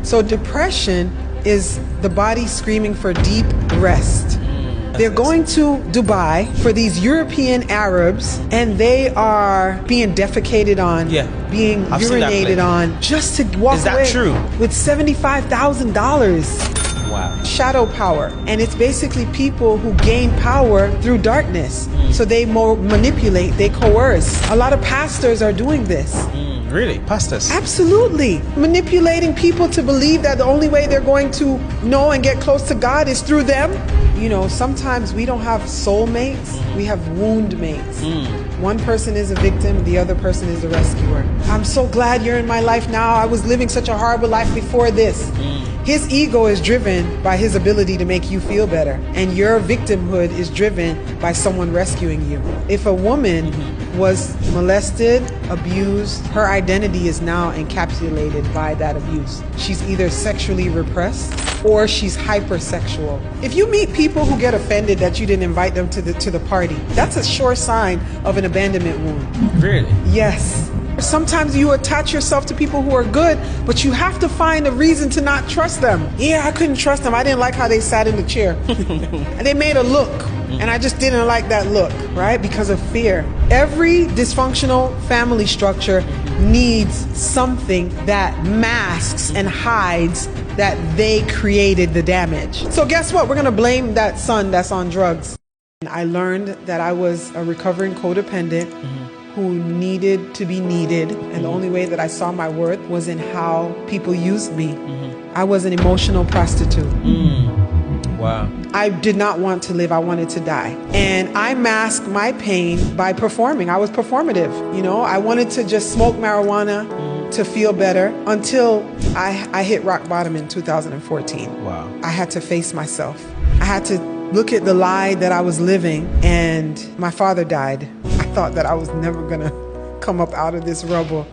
So depression is the body screaming for deep rest. They're going to Dubai for these European Arabs, and they are being defecated on, being urinated on, just to walk away with $75,000. Wow. Shadow power. And it's basically people who gain power through darkness. So they manipulate, they coerce. A lot of pastors are doing this. Really? Pastors? Absolutely. Manipulating people to believe that the only way they're going to know and get close to God is through them. You know, sometimes we don't have soulmates, we have wound mates. One person is a victim, the other person is the rescuer. I'm so glad you're in my life now. I was living such a horrible life before this. His ego is driven by his ability to make you feel better, and your victimhood is driven by someone rescuing you. If a woman was molested, abused, her identity is now encapsulated by that abuse. She's either sexually repressed or she's hypersexual. If you meet people who get offended that you didn't invite them to the party, that's a sure sign of an abandonment wound. Really? Yes. Sometimes you attach yourself to people who are good, but you have to find a reason to not trust them. Yeah, I couldn't trust them. I didn't like how they sat in the chair. And they made a look, and I just didn't like that look, right? Because of fear. Every dysfunctional family structure needs something that masks and hides that they created the damage. So guess what? We're gonna blame that son that's on drugs. I learned that I was a recovering codependent who needed to be needed, and the only way that I saw my worth was in how people used me. I was an emotional prostitute. Wow. I did not want to live, I wanted to die. And I masked my pain by performing. I was performative, you know? I wanted to just smoke marijuana to feel better until I hit rock bottom in 2014. Wow. I had to face myself. I had to look at the lie that I was living, and my father died. I thought that I was never gonna come up out of this rubble.